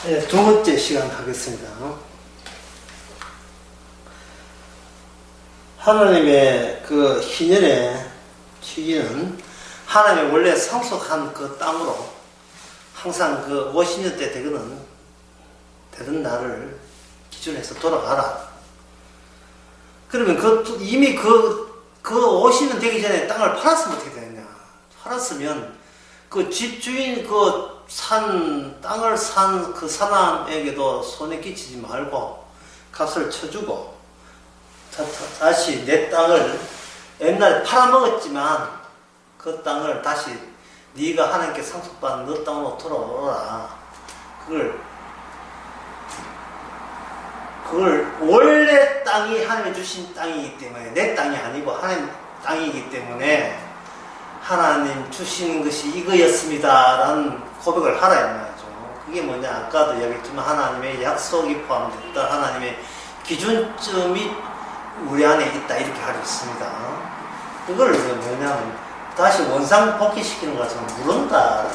네, 두 번째 시간 하겠습니다. 하나님의 그 희년의 시기는 하나님의 원래 상속한 그 땅으로 항상 그 50년 때 되던 날을 기준해서 돌아가라. 그러면 이미 그 50년 되기 전에 땅을 팔았으면 어떻게 되느냐. 팔았으면 그 집주인 땅을 산 그 사람에게도 손에 끼치지 말고 값을 쳐주고 다시 내 땅을 옛날에 팔아먹었지만 그 땅을 다시 네가 하나님께 상속받은 너 땅으로 돌아오라. 그걸 원래 땅이 하나님이 주신 땅이기 때문에 내 땅이 아니고 하나님 땅이기 때문에 하나님 주시는 것이 이거였습니다 라는 고백을 하라 이 말이죠. 그게 뭐냐, 아까도 이야기했지만 하나님의 약속이 포함됐다, 하나님의 기준점이 우리 안에 있다, 이렇게 할 수 있습니다. 그걸 뭐냐면 다시 원상 복귀시키는 것처럼 물은다.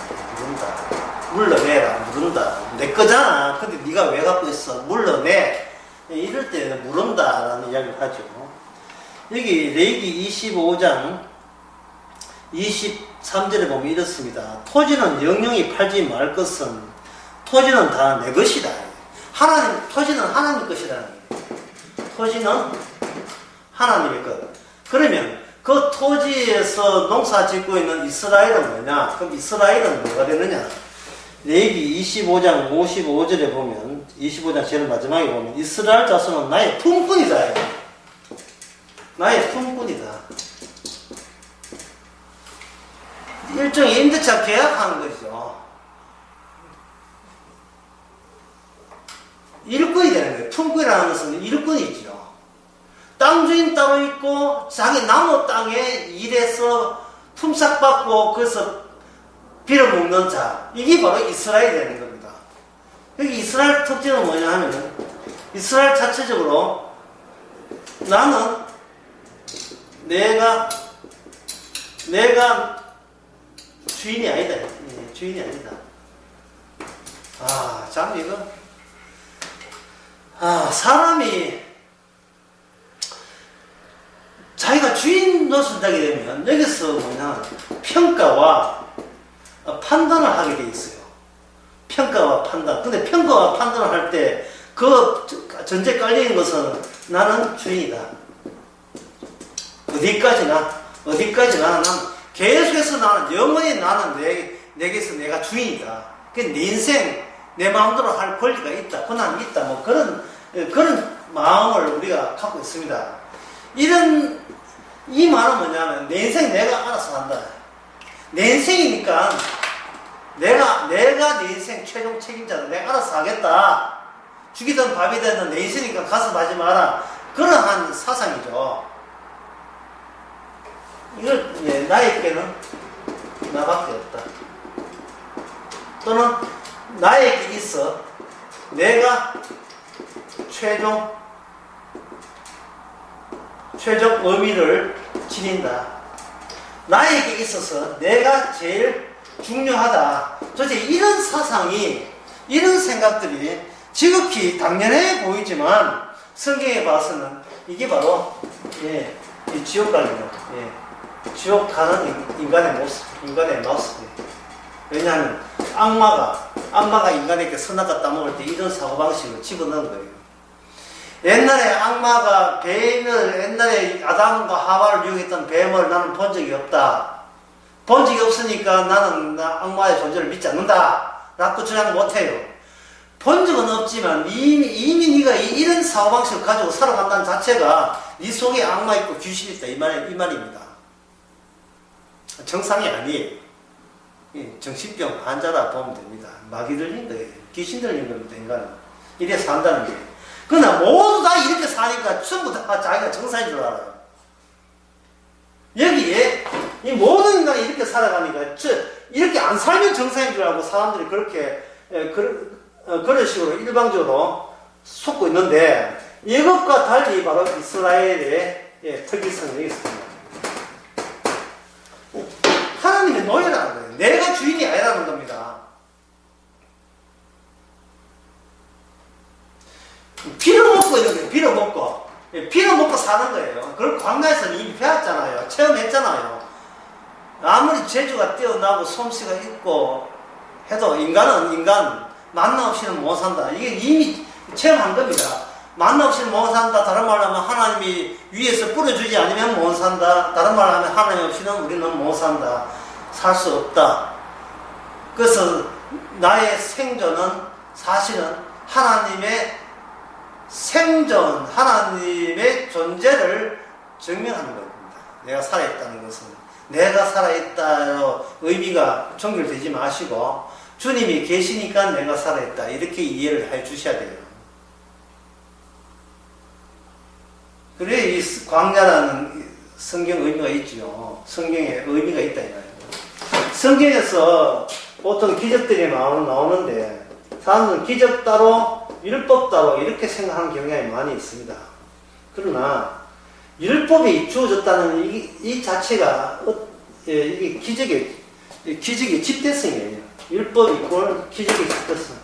물러내라. 물은다. 내 거잖아. 근데 네가 왜 갖고 있어? 물러내. 이럴 때는 물은다 라는 이야기를 하죠. 여기 레위기 25장 23절에 보면 이렇습니다. 토지는 영영이 팔지 말 것은 토지는 다 내 것이다. 토지는 하나님 것이라는 거예요. 토지는 하나님의 것. 그러면 그 토지에서 농사 짓고 있는 이스라엘은 뭐냐? 그럼 이스라엘은 뭐가 되느냐? 레위기 25장 55절에 보면, 25장 제일 마지막에 보면 이스라엘 자손은 나의 품꾼이다. 나의 품꾼이다. 일종의 임대차 계약하는 거죠. 일꾼이 되는 거예요. 품꾼이라는 것은 일꾼이죠. 땅 주인 따로 있고 자기 나무 땅에 일해서 품삯받고 그래서 빌어먹는 자, 이게 바로 이스라엘이 되는 겁니다. 여기 이스라엘 특징은 뭐냐 하면 이스라엘 자체적으로 나는 내가 주인이 아니다. 주인이 아니다. 참 이거 사람이 자기가 주인 노릇을 하게 되면 여기서 뭐냐, 평가와 판단을 하게 돼 있어요. 평가와 판단. 근데 평가와 판단을 할 때 그 전제 깔리는 것은 나는 주인이다. 어디까지나 나는 계속해서 나는 영원히 나는 내게서 내가 주인이다. 그 내 인생 내 마음대로 할 권리가 있다. 권한이 있다. 뭐 그런 마음을 우리가 갖고 있습니다. 이 말은 뭐냐면 내 인생 내가 알아서 한다. 내 인생이니까 내가 내 인생 최종 책임자다. 내가 알아서 하겠다. 죽이든 밥이 되든 내 인생이니까 가슴하지 마라. 그러한 사상이죠. 이걸 나에게는 나밖에 없다. 또는 나에게 있어 내가 최종 의미를 지닌다. 나에게 있어서 내가 제일 중요하다. 도대체 이런 사상이, 이런 생각들이 지극히 당연해 보이지만 성경에 봐서는 이게 바로 이 지옥 가는 지옥 가는 인간의 모습이에요. 왜냐하면 악마가 인간에게 선악과 따먹을 때 이런 사고방식을 집어넣은 거예요. 옛날에 악마가 옛날에 아담과 하와를 유혹했던 뱀을 나는 본 적이 없다. 본 적이 없으니까 나는 악마의 존재를 믿지 않는다 라고 주장 못해요. 본 적은 없지만 이미 네가 이런 사고방식을 가지고 살아간다는 자체가 네 속에 악마 있고 귀신 있다 이 말입니다. 정상이 아니에요. 정신병 환자라 보면 됩니다. 마귀 들린 거예요. 귀신 들린 겁니다. 인간은 이래 산다는 게. 그러나 모두 다 이렇게 사니까 전부 다 자기가 정상인 줄 알아요. 여기에 이 모든 인간이 이렇게 살아가니까 이렇게 안 살면 정상인 줄 알고 사람들이 그렇게 그런 식으로 일방적으로 속고 있는데, 이것과 달리 바로 이스라엘의 특이성이 있습니다. 하나님의 노예라는 거예요. 내가 주인이 아니라는 겁니다. 빌어먹고 이런 거예요. 빌어먹고. 빌어먹고 사는 거예요. 그걸 광야에서는 이미 배웠잖아요. 체험했잖아요. 아무리 재주가 뛰어나고 솜씨가 있고 해도 인간은 만나 없이는 못 산다. 이게 이미 체험한 겁니다. 만나 없이는 못 산다. 다른 말로 하면 하나님이 위에서 뿌려주지 않으면 못 산다. 다른 말로 하면 하나님 없이는 우리는 못 산다. 살 수 없다. 그래서 나의 생존은 사실은 하나님의 생존, 하나님의 존재를 증명하는 겁니다. 내가 살아있다는 것은. 내가 살아있다로 의미가 종결되지 마시고 주님이 계시니까 내가 살아있다. 이렇게 이해를 해 주셔야 돼요. 그래 이 광야라는 성경 의미가 있죠. 성경에 의미가 있다 이 말이에요. 성경에서 보통 기적들이 나오는데 사람들은 기적 따로 율법 따로 이렇게 생각하는 경향이 많이 있습니다. 그러나 율법이 주어졌다는 이 자체가 이게 기적의 집대성이에요. 율법이 이꼴 기적의 집대성.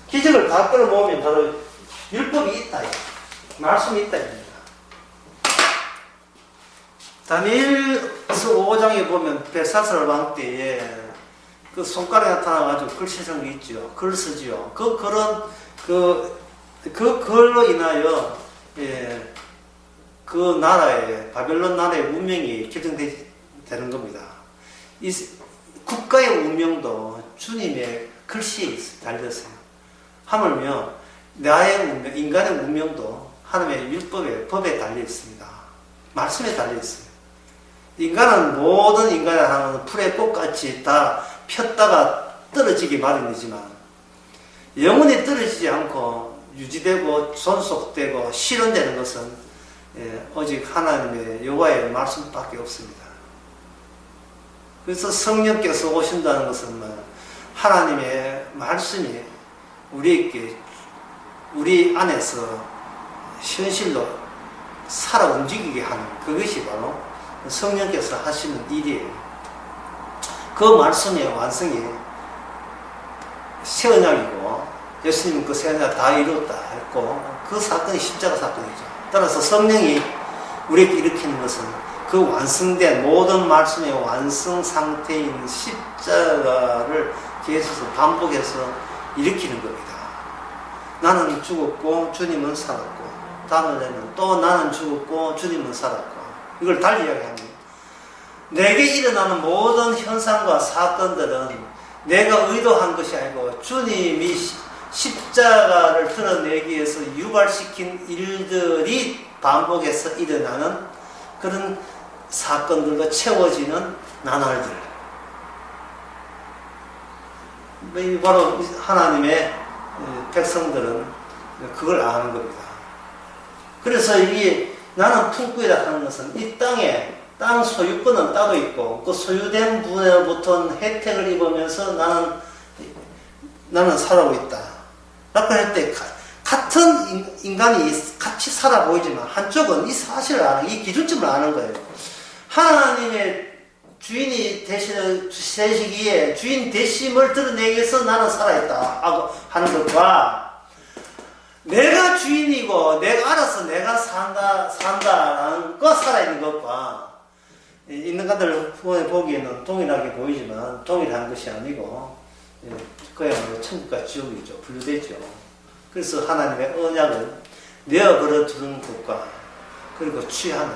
기적을 다 끌어모으면 바로 율법이 있다. 말씀이 있다. 다니엘서 5장에 보면 벨사스라 왕 때에 그 손가락이 나타나가지고 글 쓰는 게 있죠. 글 쓰지요. 그 글은 그 글로 인하여 그 나라의 바벨론 나라의 운명이 결정되는 겁니다. 이 국가의 운명도 주님의 글씨에 달렸어요. 하물며 나의 운명, 인간의 운명도 하나님의 율법에 법에 달려 있습니다. 말씀에 달려 있어요. 인간은 모든 인간을 하는 풀의 꽃같이 다 폈다가 떨어지기 마련이지만 영원히 떨어지지 않고 유지되고 존속되고 실현되는 것은 오직 하나님의 여호와의 말씀밖에 없습니다. 그래서 성령께서 오신다는 것은 하나님의 말씀이 우리 안에서 현실로 살아 움직이게 하는 그것이 바로 성령께서 하시는 일이에요. 그 말씀의 완성이 새 언약이고 예수님은 그 새 언약 다 이루었다 했고 그 사건이 십자가 사건이죠. 따라서 성령이 우리에게 일으키는 것은 그 완성된 모든 말씀의 완성 상태인 십자가를 계속해서 반복해서 일으키는 겁니다. 나는 죽었고 주님은 살았고 다음에는 또 나는 죽었고 주님은 살았고 이걸 달리 이야기합니다. 내게 일어나는 모든 현상과 사건들은 내가 의도한 것이 아니고 주님이 십자가를 드러내기 위해서 유발시킨 일들이 반복해서 일어나는 그런 사건들로 채워지는 나날들. 바로 하나님의 백성들은 그걸 아는 겁니다. 그래서 이게 나는 품고 있다 하는 것은 이 땅 소유권은 따로 있고 그 소유된 분으로부터 혜택을 입으면서 나는 살아오고 있다. 라고 할 때 같은 인간이 같이 살아 보이지만 한쪽은 이 사실을 아는, 이 기준점을 아는 거예요. 하나님의 주인이 되시기에 주인 되심을 드러내기 위해서 나는 살아있다 하는 것과 내가 주인이고 내가 알아서 내가 산다라는 거 살아있는 것과 있는 것들 보기에는 동일하게 보이지만 동일한 것이 아니고 그야말로 천국과 지옥이죠. 분류되죠. 그래서 하나님의 언약을 내어버려 두는 것과 그리고 취하는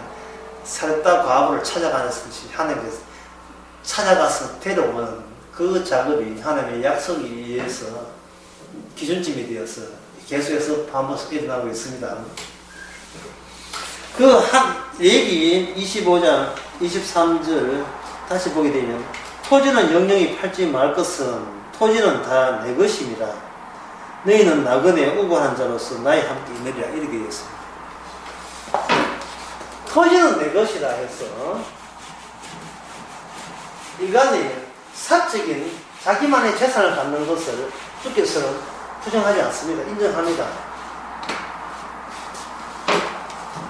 살다 과부를 찾아가는 것이 하나님께서 찾아가서 데려오는 그 작업이 하나님의 약속에 의해서 기준점이 되어서 계속해서 반복해서 일어나고 있습니다. 그 레위기 25장 23절 다시 보게 되면 토지는 영영이 팔지 말 것은 토지는 다 내 것입니다. 너희는 나그네 우고한 자로서 나의 함께 있느리라 이렇게 되어 있습니다. 토지는 내 것이라 해서 인간이 사적인 자기만의 재산을 갖는 것을 주께서는 부정하지 않습니다. 인정합니다.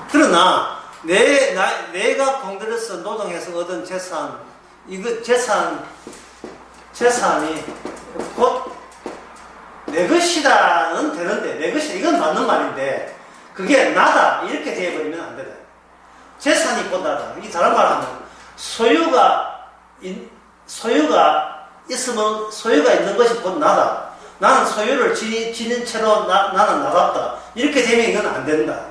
그러나 내가 공들여서 노동해서 얻은 재산, 이거 재산이 곧 내 것이다는 되는데, 내 것이다, 이건 맞는 말인데, 그게 나다, 이렇게 되어버리면 안 되다. 재산이 곧 나다. 이 다른 말 하면, 소유가 있으면, 소유가 있는 것이 곧 나다. 나는 소유를 지닌 채로 나는 나답다. 이렇게 되면 이건 안 된다.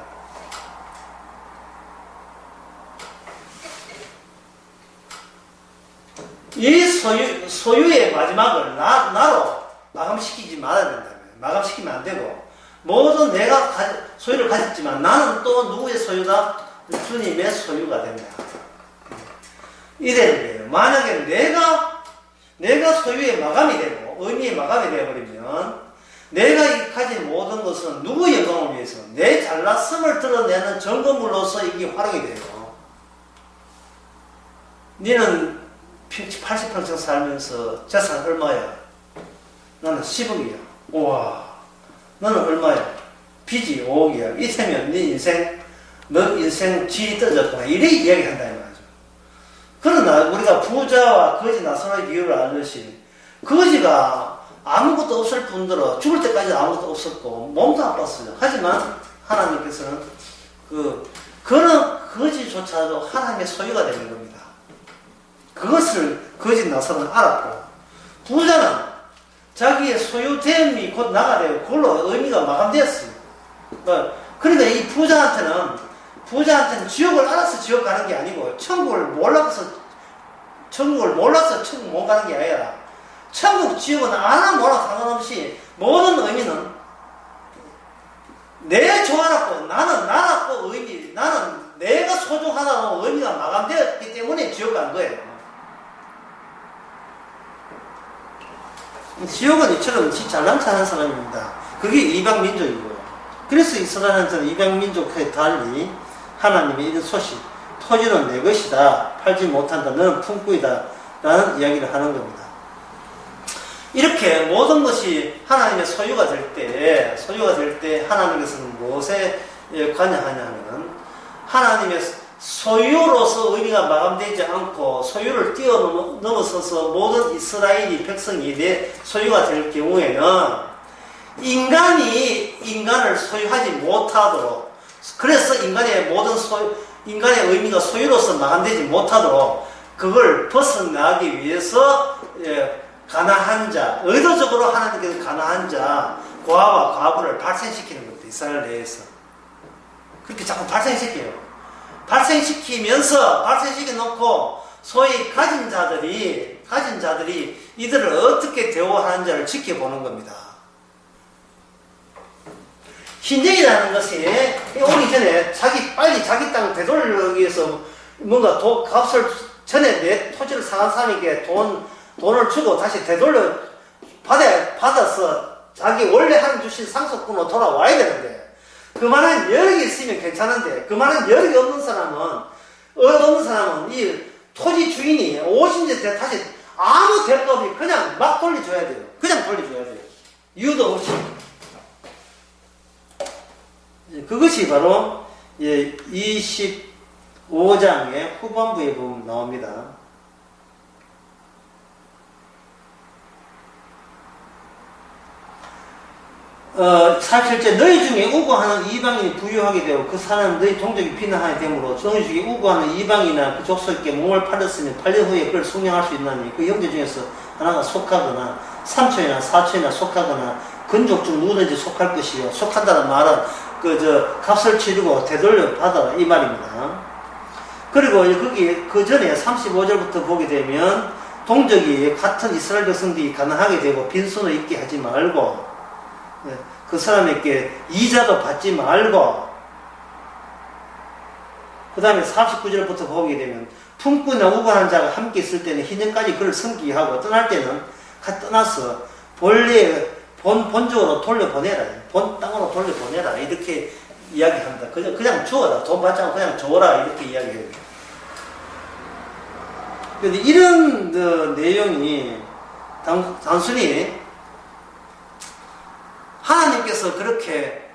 이 소유의 마지막을 나로 마감시키지 말아야 된다. 마감시키면 안 되고, 모든 내가 소유를 가졌지만 나는 또 누구의 소유다? 주님의 소유가 된다. 이래야 돼요. 만약에 내가 소유의 마감이 되고, 의미의 마감이 되어버리면, 내가 가진 모든 것은 누구의 영광을 위해서, 내 잘났음을 드러내는 증거물로서 이게 활용이 돼요. 니는 80평생 살면서 재산 얼마야? 나는 10억이야. 우와. 너는 얼마야? 빚이 5억이야. 이태면 너 인생 질이 떨어졌구나. 이래 이야기한다 이 말이죠. 그러나 우리가 부자와 거지 나선의 비유를 알듯이, 거지가 아무것도 없을 뿐더러 죽을 때까지 아무것도 없었고 몸도 아팠어요. 하지만 하나님께서는 그런 거지조차도 하나님의 소유가 되는 겁니다. 그것을 거짓 나서는 알았고, 부자는 자기의 소유됨이 곧 나가 되고 그걸로 의미가 마감되었어요. 그러니까 이 부자한테는 지옥을 알아서 지옥 가는 게 아니고, 천국을 몰라서 천국 못 가는 게 아니라, 천국 지옥은 아나 뭐나 상관없이 모든 의미는 내 좋아놨고 나는 의미, 나는 내가 소중하다는 의미가 마감되었기 때문에 지옥 가는 거예요. 지옥은 이처럼 잘난 척하는 사람입니다. 그게 이방민족이고요. 그래서 이스라엘한테는 이방민족과 달리 하나님의 이런 소식, 토지는 내 것이다, 팔지 못한다, 너는 품꾼이다 라는 이야기를 하는 겁니다. 이렇게 모든 것이 하나님의 소유가 될 때 하나님께서는 무엇에 관여하냐면, 하나님의 소유로서 의미가 마감되지 않고 소유를 뛰어넘어서서 모든 이스라엘이 백성이 내 소유가 될 경우에는 인간을 소유하지 못하도록, 그래서 인간의 의미가 소유로서 마감되지 못하도록 그걸 벗어나기 위해서 가나한 자, 의도적으로 하나님께서 가나한 자, 고아와 과부를 발생시키는 겁니다. 이스라엘 내에서. 그렇게 자꾸 발생시켜요. 발생시켜놓고 소위 가진 자들이 이들을 어떻게 대우하는지를 지켜보는 겁니다. 신정이라는 것이 오기 전에 빨리 자기 땅 되돌리기 위해서 뭔가 값을 전에 내 토지를 사간 사람에게 돈을 주고 다시 받아서 자기 원래 하는 주신 상속분으로 돌아와야 되는데, 그만한 여력이 있으면 괜찮은데, 그만한 여력이 없는 사람은 이 토지 주인이 오신 지 다시 아무 대가 없이 그냥 막 돌려줘야 돼요. 이유도 없이. 그것이 바로 25장의 후반부에 보면 나옵니다. 사실제 너희 중에 우고하는 이방인이 부유하게 되고 그 사람은 너희 동족이 빈하게 되므로 너희 중에 우고하는 이방이나 그 족속에게 몸을 팔았으면 8년 후에 그를 숙량할 수 있나니, 그 형제 중에서 하나가 속하거나 삼촌이나 사촌이나 속하거나 근족 중 누구든지 속할 것이요, 속한다는 말은 값을 치르고 되돌려 받아라 이 말입니다. 그리고 거기 그 전에 35절부터 보게 되면, 동족이 같은 이스라엘 백성들이 가난하게 되고 빈손을 있게 하지 말고, 그 사람에게 이자도 받지 말고, 그 다음에 39절부터 보게 되면, 품꾼이나 우고하는 자가 함께 있을 때는 희년까지 그를 섬기게 하고, 떠날 때는 떠나서 본적으로 돌려보내라, 본 땅으로 돌려보내라, 이렇게 이야기합니다. 그냥 주어라, 돈 받지 않고 그냥 줘라, 이렇게 이야기해요. 그런데 이런 내용이 단순히 하나님께서 그렇게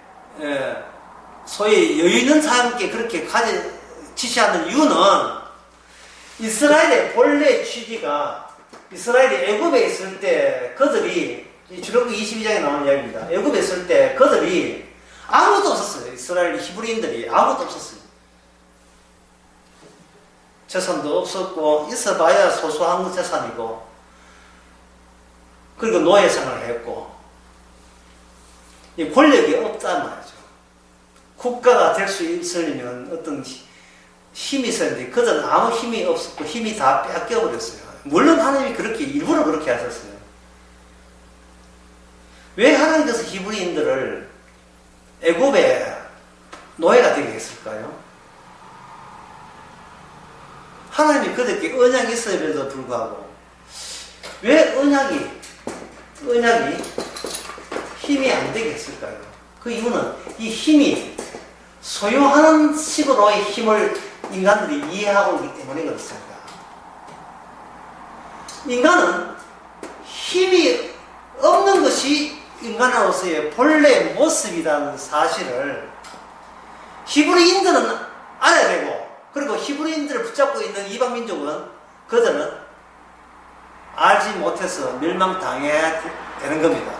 소위 여유 있는 사람께 그렇게 지시하는 이유는, 이스라엘의 본래 취지가, 이스라엘이 애굽에 있을 때 그들이 이 출애굽기 22장에 나오는 이야기입니다. 애굽에 있을 때 그들이 아무것도 없었어요. 이스라엘 히브리인들이 아무것도 없었어요. 재산도 없었고 있어봐야 소소한 재산이고 그리고 노예 생활을 했고 이 권력이 없단 말이죠. 국가가 될 수 있으려면 어떤 힘이 있어야 되는데 그들은 아무 힘이 없었고 힘이 다 뺏겨버렸어요. 물론 하나님이 그렇게 일부러 그렇게 하셨어요. 왜 하나님께서 히브리인들을 애굽의 노예가 되게 했을까요? 하나님이 그들에게 언약이 있음에도 불구하고 왜 언약이 힘이 안 되게 했을까요? 그 이유는 이 힘이 소유하는 식으로의 힘을 인간들이 이해하고 있기 때문에 그렇습니다. 인간은 힘이 없는 것이 인간으로서의 본래 모습이라는 사실을 히브리인들은 알아야 되고 그리고 히브리인들을 붙잡고 있는 이방 민족은 그들은 알지 못해서 멸망당해야 되는 겁니다.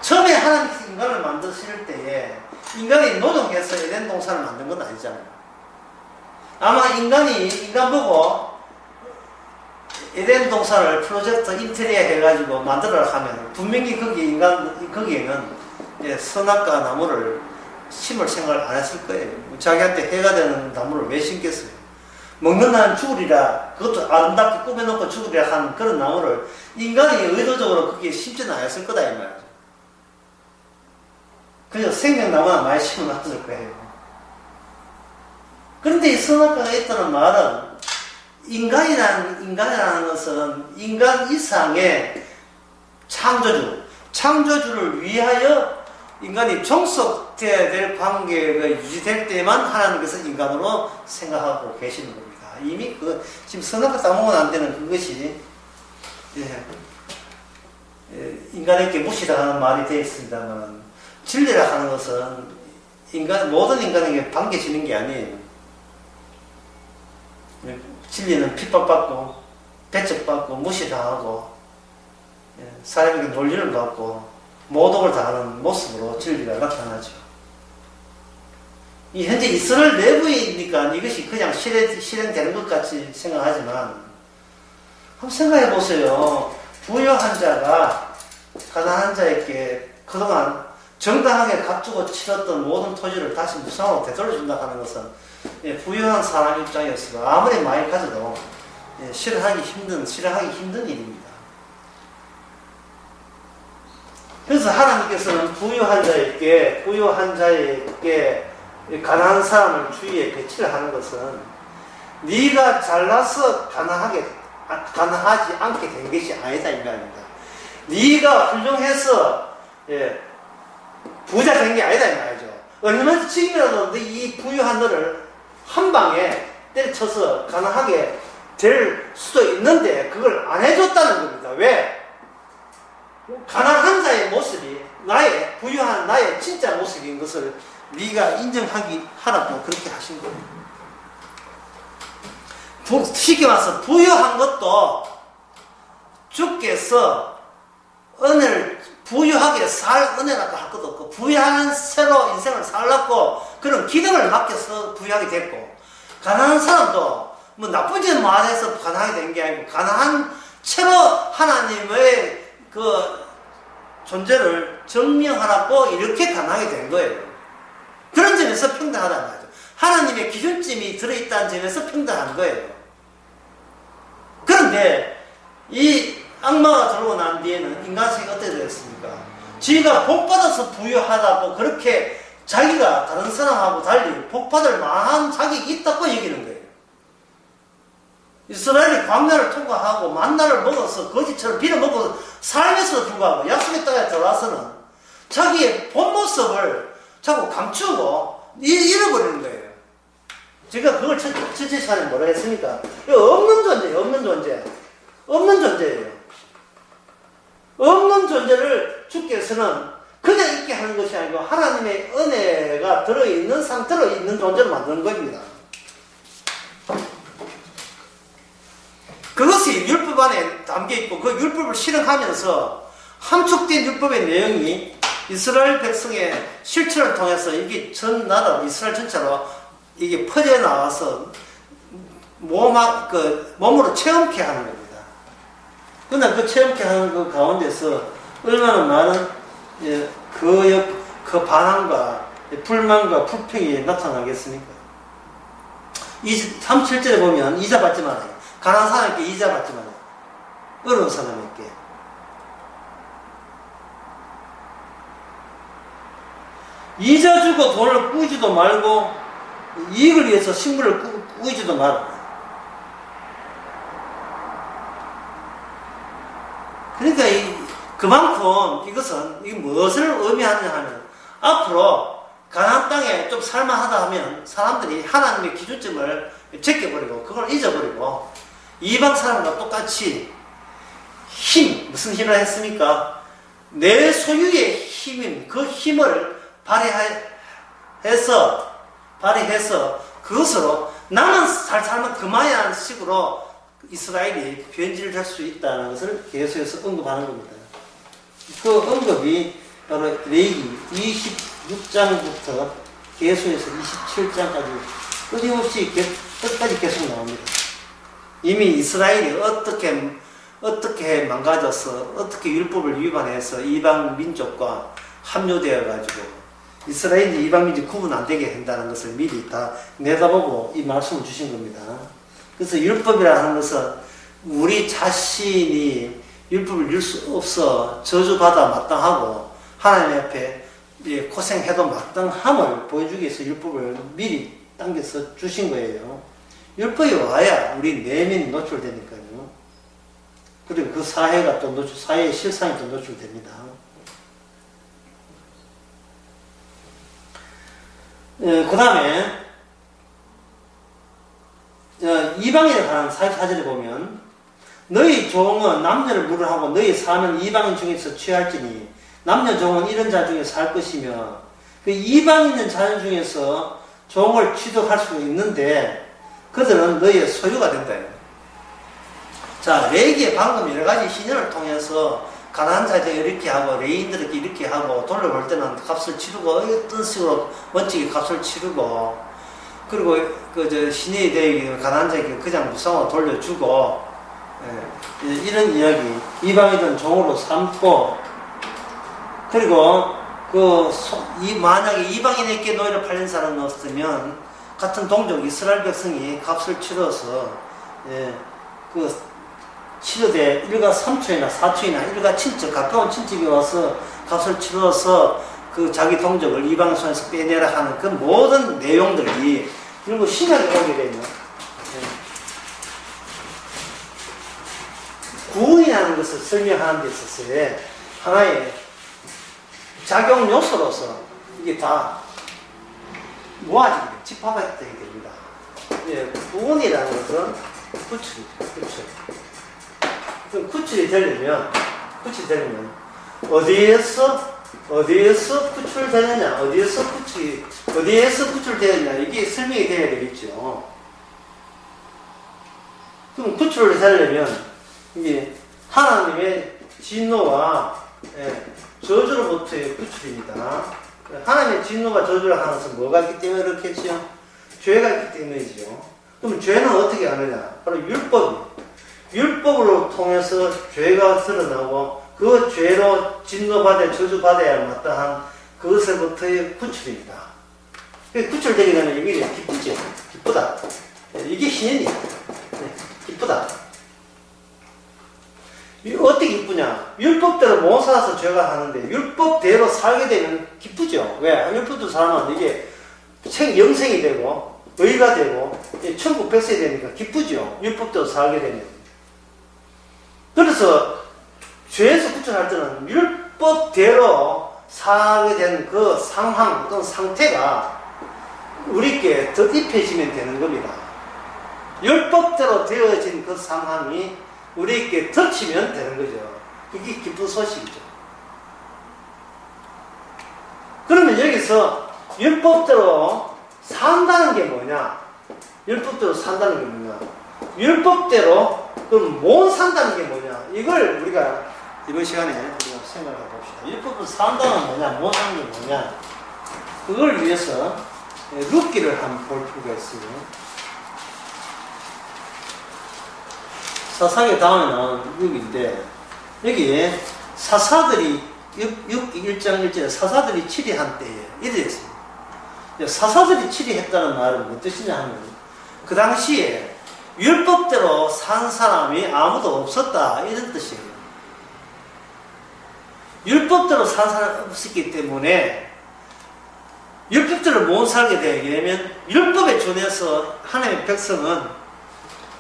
처음에 하나님께서 인간을 만드실 때에 인간이 노동해서 에덴 동산을 만든 건 아니잖아요. 아마 인간 보고 에덴 동산을 프로젝트 인테리어 해가지고 만들어라 하면 분명히 거기에는 선악과 나무를 심을 생각을 안 했을 거예요. 자기한테 해가 되는 나무를 왜 심겠어요? 먹는 날 죽으리라, 그것도 아름답게 꾸며놓고 죽으리라 하는 그런 나무를 인간이 의도적으로 거기에 심지는 않았을 거다 이 말이죠. 그래서 생명나무나 많이 심어놨을 거예요. 그런데 이 선악과가 있다는 말은 인간이라는 것은 인간 이상의 창조주를 위하여 인간이 종속되어야 될 관계가 유지될 때만 하나님께서 인간으로 생각하고 계시는 겁니다. 이미 지금 선악과 따먹으면 안 되는 그것이 인간에게 무시당하는 말이 되어 있습니다만 진리라 하는 것은 모든 인간에게 반겨지는 게 아니에요. 진리는 핍박받고 배척받고 무시당하고 사람에게 논리를 받고 모독을 당하는 모습으로 진리가 나타나죠. 이 현재 이스라엘 내부이니까 이것이 그냥 실행되는 것 같이 생각하지만 한번 생각해 보세요. 부유한 자가 가난한 자에게 그동안 정당하게 값주고 치렀던 모든 토지를 다시 무상으로 되돌려준다 하는 것은 부유한 사람 입장에서 아무리 많이 가져도 실행하기 힘든 일입니다. 그래서 하나님께서는 부유한 자에게 가난한 사람을 주위에 배치를 하는 것은 네가 잘나서 가난하지 않게 된 것이 아니다 이 말입니다. 네가 훌륭해서 부자 된 게 아니다 이 말이죠. 얼마나 지금이라도 이 부유한 너를 한 방에 때려쳐서 가난하게 될 수도 있는데 그걸 안 해줬다는 겁니다. 왜? 가난한 자의 모습이 부유한 나의 진짜 모습인 것을 네가 인정하라고 그렇게 하신 겁니다. 쉽게 말해서 부유한 것도 주께서 은혜를 부유하게 살 은혜라고 할 것도 없고 부유한 새로 인생을 살라고 그런 기능을 맡겨서 부유하게 됐고 가난한 사람도 뭐 나쁜 짓 말해서 가난하게 된 게 아니고 가난한 채로 하나님의 그 존재를 증명하라고 이렇게 가난하게 된 거예요. 그런 점에서 평등하다는 말이죠. 하나님의 기준점이 들어있다는 점에서 평등한 거예요. 그런데 이 악마가 들어오고 난 뒤에는 인간성이 어떻게 되었습니까? 지가 복받아서 부유하다고 그렇게 자기가 다른 사람하고 달리 복받을 만한 자격이 있다고 여기는 거예요. 이스라엘이 광야를 통과하고 만나를 먹어서 거지처럼 빌어먹고 삶에서도 불구하고 약속의 땅에 들어와서는 자기의 본 모습을 자꾸 감추고 잃어버리는 거예요. 제가 그걸 첫째 시간에 뭐라 했습니까? 없는 존재예요. 없는 존재예요. 없는 존재를 주께서는 그냥 있게 하는 것이 아니고 하나님의 은혜가 들어있는 상태로 있는 존재를 만드는 겁니다. 그것이 율법 안에 담겨있고 그 율법을 실행하면서 함축된 율법의 내용이 이스라엘 백성의 실천을 통해서 이게 전 나라 이스라엘 전체로 이게 퍼져나와서 몸으로 체험케 하는 겁니다. 그러나 그 체험케 하는 그 가운데서 얼마나 많은 그 반항과 불만과 불평이 나타나겠습니까? 37절에 보면 이자 받지 말아요. 가난한 사람에게 이자 받지 말아요. 어려운 사람에게. 이자 주고 돈을 꾸이지도 말고 이익을 위해서 식물을 꾸이지도 말아요. 그러니까 그만큼 이것은 무엇을 의미하느냐 하면 앞으로 가나안 땅에 좀 살만하다 하면 사람들이 하나님의 기준점을 제껴버리고 그걸 잊어버리고 이방 사람과 똑같이 무슨 힘을 했습니까? 내 소유의 힘인 그 힘을 발휘해서 그것으로 나는 잘 살면 그만이라는 식으로 이스라엘이 변질을 할 수 있다는 것을 계속해서 언급하는 겁니다. 그 언급이 바로 레위기 26장부터 계속해서 27장까지 끊임없이 끝까지 계속 나옵니다. 이미 이스라엘이 어떻게 망가져서 어떻게 율법을 위반해서 이방 민족과 합류되어 가지고 이스라엘이 이방 민족 구분 안 되게 한다는 것을 미리 다 내다보고 이 말씀을 주신 겁니다. 그래서 율법이라는 것은 우리 자신이 율법을 이룰 수 없어 저주받아 마땅하고 하나님 앞에 고생해도 마땅함을 보여주기 위해서 율법을 미리 당겨서 주신 거예요. 율법이 와야 우리 내면이 노출되니까요. 그리고 그 사회가 또 사회의 실상이 또 노출됩니다. 그 다음에 이방인에 관한 44절에 보면 너희 종은 남녀를 물으하고 너희 사는 이방인 중에서 취할지니 남녀 종은 이런 자 중에 살 것이며 그 이방 있는 자녀 중에서 종을 취득할 수 있는데 그들은 너희의 소유가 된다. 자, 레위기에 방금 여러 가지 신현을 통해서 가난한 자들 이렇게 하고 레위인들에게 이렇게 하고 돌려볼 때는 값을 치르고 어떤 식으로 멋지게 값을 치르고 그리고 신이 되기 가난한 자에게 그냥 무상으로 돌려주고 이런 이야기 이방이든 종으로 삼고 그리고 만약에 이방인에게 노예로 팔린 사람이 없으면 같은 동족 이스라엘 백성이 값을 치러서 치르되 일가 삼촌이나 사촌이나 일가 친척 가까운 친척이 와서 값을 치러서 그 자기 동족을 이방 손에서 빼내라 하는 그 모든 내용들이 그리고 신약에 오게 되면 구원이라는 것을 설명하는 데 있어서의 하나의 작용 요소로서 이게 다 모아지게 집합되게 됩니다. 구원이라는 것은 구출이죠. 구출이 되려면 어디에서 구출되느냐, 어디에서 구출되느냐, 이게 설명이 되어야 되겠죠. 그럼 구출을 되려면, 이게 하나님의 진노와 저주로부터의 구출입니다. 하나님의 진노가 저주를 하는 것은 뭐가 있기 때문에 그렇겠죠? 죄가 있기 때문이죠. 그럼 죄는 어떻게 하느냐? 바로 율법으로 통해서 죄가 드러나고 그 죄로 진노받아 저주받아야 마땅한 그것으로부터의 구출입니다. 구출되게 되면 이게 기쁘죠. 기쁘다. 이게 신이니까. 기쁘다. 어떻게 기쁘냐? 율법대로 못 살아서 죄가 하는데 율법대로 살게 되면 기쁘죠. 왜? 율법대로 살면 이게 영생이 되고 의가 되고 천국 백성이 되니까 기쁘죠. 율법대로 살게 되면. 그래서 죄에서 구출할 때는 율법대로 살게 된 그 상황, 어떤 상태가 우리께 덧입혀지면 되는 겁니다. 율법대로 되어진 그 상황이 우리에게 덮치면 되는 거죠. 그게 기쁜 소식이죠. 그러면 여기서 율법대로 산다는 게 뭐냐? 율법대로 산다는 게 뭐냐? 율법대로 그럼 못 산다는 게 뭐냐? 이걸 우리가 이번 시간에 우리가 생각해 봅시다. 율법을 산다는 뭐냐, 못 사는 게 뭐냐. 그걸 위해서 룻기를 한번 볼 필요가 있어요. 사사기 다음에 나온 룻기인데, 여기에 사사들이 1장 1절에 사사들이 치리한 때에 이래 있습니다. 사사들이 치리했다는 말은 무슨 뜻이냐 하면, 그 당시에 율법대로 산 사람이 아무도 없었다, 이런 뜻이에요. 율법대로 산 사람이 없었기 때문에 율법대로 못 살게 되면 율법에 준해서 하나님의 백성은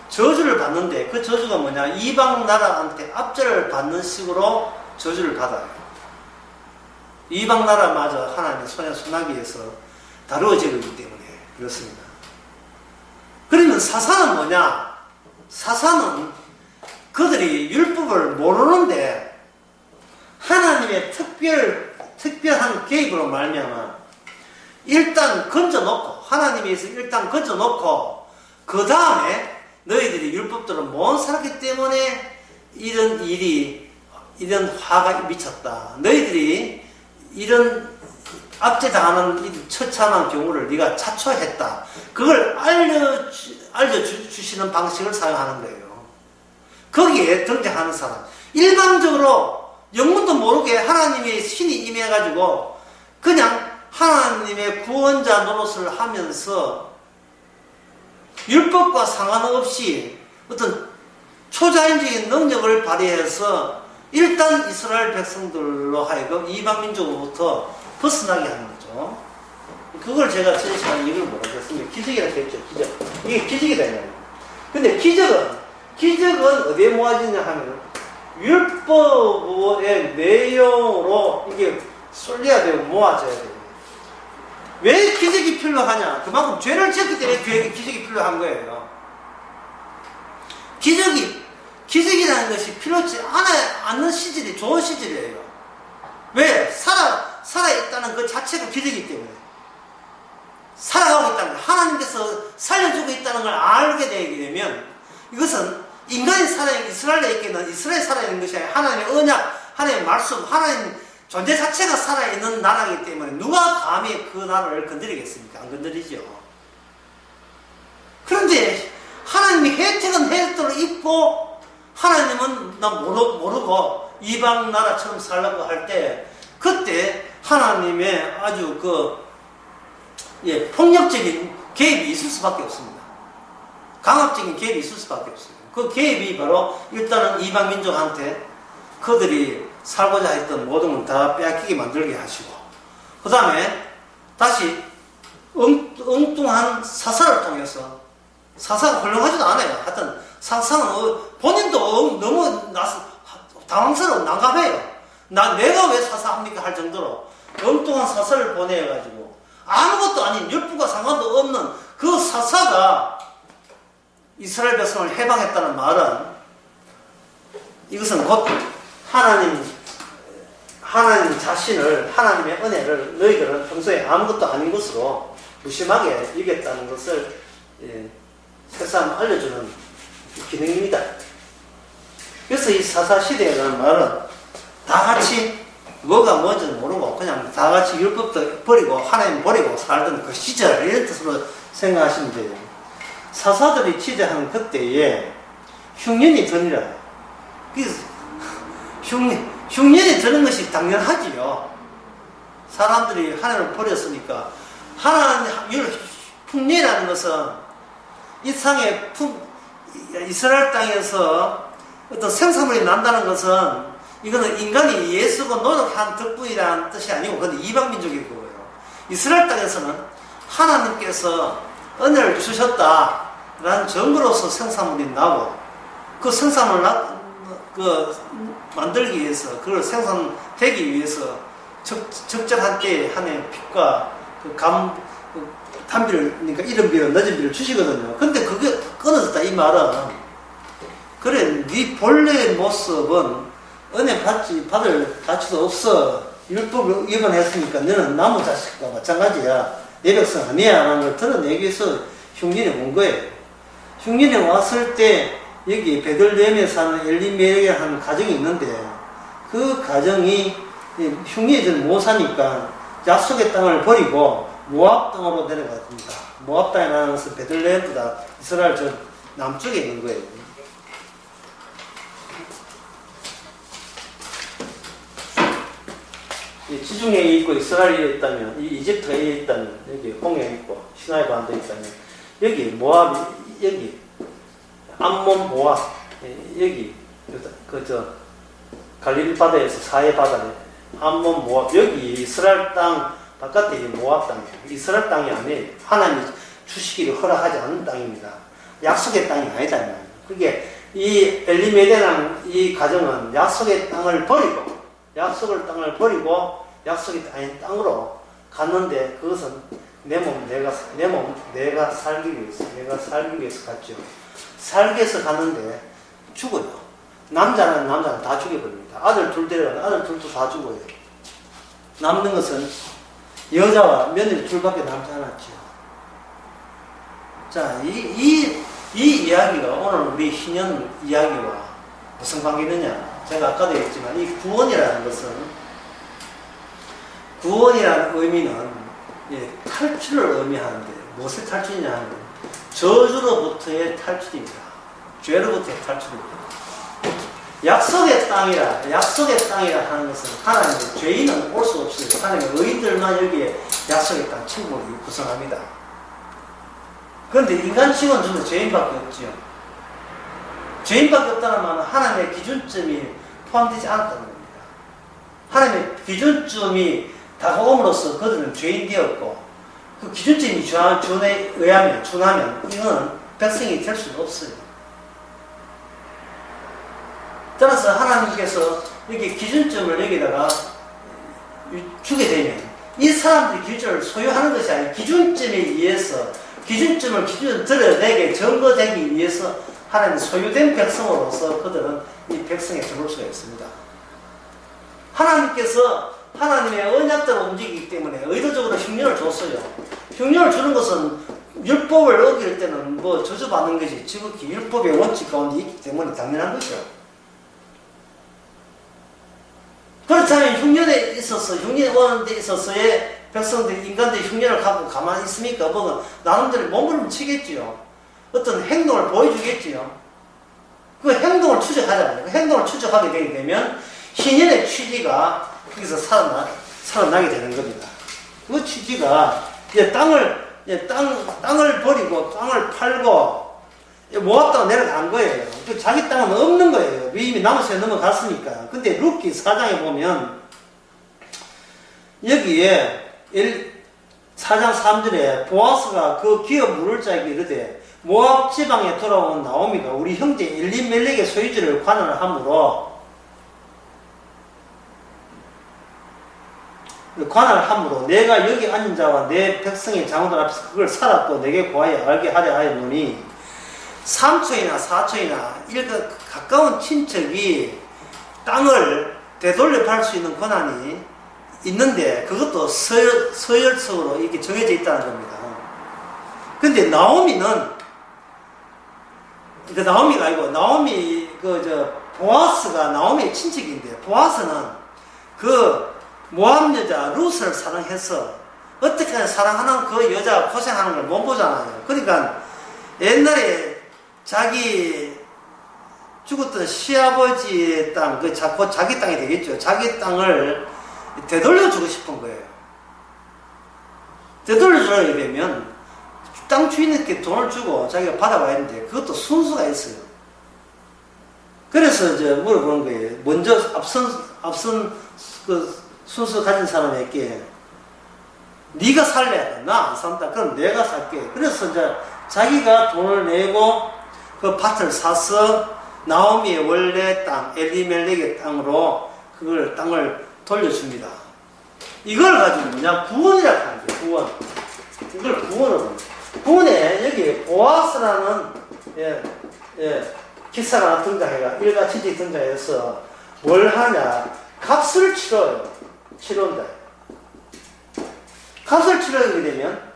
저주를 받는데, 그 저주가 뭐냐, 이방 나라한테 압제를 받는 식으로 저주를 받아요. 이방 나라마저 하나님의 손에 순하기 위해서 다루어지기 때문에 그렇습니다. 그러면 사사는 뭐냐? 사사는 그들이 율법을 모르는데 하나님의 특별한 개입으로 말미암아 일단 건져놓고, 하나님에서 일단 건져놓고 그 다음에 너희들이 율법대로 못 살았기 때문에 이런 일이, 이런 화가 미쳤다. 너희들이 이런 압제당하는 처참한 경우를 네가 자초했다. 그걸 알려주시는 방식을 사용하는 거예요. 거기에 등장하는 사람, 일방적으로 영문도 모르게 하나님의 신이 임해가지고 그냥 하나님의 구원자 노릇을 하면서 율법과 상관없이 어떤 초자연적인 능력을 발휘해서 일단 이스라엘 백성들로 하여금 이방 민족으로부터 벗어나게 하는 거죠. 그걸 제가 제 시간에 이걸 모르겠습니다. 기적이라고 했죠. 기적. 이게 기적이다. 근데 기적은 어디에 모아지냐 하면 율법의 내용으로 이게 쏠려야 되고 모아져야 돼요. 왜 기적이 필요하냐? 그만큼 죄를 지었기 때문에 기적이 필요한 거예요. 기적이라는 것이 필요치 않는 시절이 좋은 시절이에요. 왜? 살아있다는 그 자체가 기적이기 때문에. 살아가고 있다는 걸, 하나님께서 살려주고 있다는 걸 알게 되게 되면, 이것은 인간이 이스라엘에 있기는 이스라엘이 살아있는 것이 아니라 하나님의 언약, 하나님의 말씀, 하나님 존재 자체가 살아있는 나라이기 때문에 누가 감히 그 나라를 건드리겠습니까? 안 건드리죠. 그런데 하나님이 혜택은 혜택으로 입고 하나님은 나 모르고 이방 나라처럼 살라고 할 때, 그때 하나님의 아주 폭력적인 개입이 있을 수밖에 없습니다. 강압적인 개입이 있을 수밖에 없어요. 그 개입이 바로 일단은 이방 민족한테 그들이 살고자 했던 모든 걸 다 빼앗기게 만들게 하시고, 그 다음에 다시 엉뚱한 사사를 통해서, 사사가 훌륭하지도 않아요. 하여튼 사사는 본인도 너무 당황스러워, 난감해요. 내가 왜 사사합니까? 할 정도로 엉뚱한 사사를 보내가지고 아무것도 아닌 율법과 상관도 없는 그 사사가 이스라엘 백성을 해방했다는 말은, 이것은 곧 하나님 자신을, 하나님의 은혜를 너희들은 평소에 아무것도 아닌 것으로 무심하게 여겼다는 것을 세상 알려주는 기능입니다. 그래서 이 사사시대라는 말은 다 같이 뭐가 뭔지는 모르고 그냥 다 같이 율법도 버리고 하나님 버리고 살던 그 시절, 이런 뜻으로 생각하시면 돼요. 사사들이 취재한 그때에 흉년이 드니라. 그래서 흉년이 드는 것이 당연하지요. 사람들이 하나님을 버렸으니까. 흉년이라는 것은 이 땅에 이스라엘 땅에서 어떤 생산물이 난다는 것은, 이거는 인간이 예수고 노력한 덕분이라는 뜻이 아니고, 그건 이방민족의 거예요. 이스라엘 땅에서는 하나님께서 은혜를 주셨다라는 증거로서 생산물이 나고, 그 생산을 만들기 위해서, 그걸 생산되기 위해서 적절한 때에 하나님의 빛과 단비를, 그러니까 이른 비를, 늦은 비를 주시거든요. 근데 그게 끊어졌다, 이 말은. 그래, 네 본래의 모습은 은혜 받을 가치도 없어. 율법을 위반했으니까 너는 나무 자식과 마찬가지야. 내 백성 아니야. 라는 걸 드러내기 위해서 흉년에 온 거예요. 흉년에 왔을 때, 여기 베들레헴에 사는 엘리멜렉이라는 가정이 있는데, 그 가정이 흉내를 못 사니까 약속의 땅을 버리고 모압 땅으로 내려갔습니다. 모압 땅이라는 것은 베들레헴보다 이스라엘 저 남쪽에 있는 거예요. 지중해에 있고 이스라엘에 있다면, 이집트에 있다면, 여기 홍해에 있고 시나이 반도에 있다면, 여기 모압이, 여기 암몬 모압, 여기 갈릴리 바다에서 사해 바다에 암몬 모압, 여기 이스라엘 땅 바깥에 이 모압 땅이에요. 이스라엘 땅이 아니에요. 하나님이 주시기를 허락하지 않는 땅입니다. 약속의 땅이 아니다 이 말이에요. 그게 이 엘리멜렉이라는 이 가정은 약속의 땅을 버리고 약속의 아닌 땅으로 갔는데, 그것은 내가 살기 위해서 갔죠. 살기 위해서 갔는데 죽어요. 남자는 다 죽여버립니다. 아들 둘 데려가면 아들 둘도 다 죽어요. 남는 것은 여자와 며느리 둘밖에 남지 않았죠. 자, 이 이야기가 오늘 우리 희년 이야기와 무슨 관계가 있느냐? 제가 아까도 얘기했지만, 이 구원이라는 의미는 탈출을 의미하는데, 무엇의 탈출이냐 하면 저주로부터의 탈출입니다. 죄로부터의 탈출입니다. 약속의 땅이라 하는 것은 하나님의 죄인은 올 수 없어요. 하나님의 의인들만 여기에 약속의 땅 천국을 구성합니다. 그런데 인간식은 전부 죄인밖에 없지요. 죄인밖에 없다는 말은 하나님의 기준점이 포함되지 않았다는 겁니다. 하나님의 기준점이 다가옴으로써 그들은 죄인 되었고, 그 기준점이 준하면 이거는 백성이 될 수는 없어요. 따라서 하나님께서 여기 기준점을 여기다가 주게 되면, 이 사람들이 기준점을 소유하는 것이 아니라 기준점에 의해서 기준점을 드러내게 증거되기 위해서 하나님 소유된 백성으로서 그들은 이 백성에 들어올 수가 있습니다. 하나님께서 하나님의 언약대로 움직이기 때문에 의도적으로 흉년을 줬어요. 흉년을 주는 것은 율법을 어길 때는 뭐 저주받는 것이 지극히 율법의 원칙 가운데 있기 때문에 당연한 것이죠. 그렇다면 흉년에 오는 데 있어서의 백성들이, 인간들이 흉년을 갖고 가만히 있습니까? 뭐가 나름대로 몸부림치겠지요. 어떤 행동을 보여주겠지요. 그 행동을 추적하잖아요. 그 행동을 추적하게 되게 되면 희년의 취지가 거기서 살아나게 되는 겁니다. 그 취지가 이제 땅을 버리고 땅을 팔고 모압 땅으로 내려간 거예요. 자기 땅은 없는 거예요. 이미 나무새에 넘어갔으니까. 근데 룻기 4장에 보면 여기에 4장 3절에 보아스가 그 기업 물을 자에게 이르되, 모압 지방에 돌아온 나오미가 우리 형제 엘리멜렉의 소유지를 관할을 하므로 내가 여기 앉은 자와 내 백성의 장로들 앞에서 그걸 살았고 내게 고하여 알게 하려 하였노니, 삼촌이나 사촌이나 가까운 친척이 땅을 되돌려 팔 수 있는 권한이 있는데, 그것도 서열적으로 이렇게 정해져 있다는 겁니다. 근데 나오미가 아니고, 보아스가 나오미의 친척인데, 보아스는 그 모압 여자 룻을 사랑해서 어떻게 사랑하는 그 여자 고생하는 걸 못 보잖아요. 그러니까 옛날에 자기 죽었던 시아버지의 땅, 자기 땅이 되겠죠. 자기 땅을 되돌려주고 싶은 거예요. 되돌려주려고 되면 땅 주인에게 돈을 주고 자기가 받아와야 하는데, 그것도 순수가 있어요. 그래서 이제 물어보는 거예요. 먼저 앞선 그 순수 가진 사람에게 네가 살래? 나 안 산다. 그럼 내가 살게. 그래서 이제 자기가 돈을 내고 그 밭을 사서 나오미의 원래 땅, 엘리멜렉의 땅으로 그걸 땅을 돌려줍니다. 이걸 가지고 뭐냐? 구원이라고 하는 거예요. 구원. 이걸 구원으로 합니다. 구원에 여기 보아스라는 기사가 하나 등장해가 일가친척이 등장해서 뭘 하냐? 값을 치러온다. 값을 치러게 되면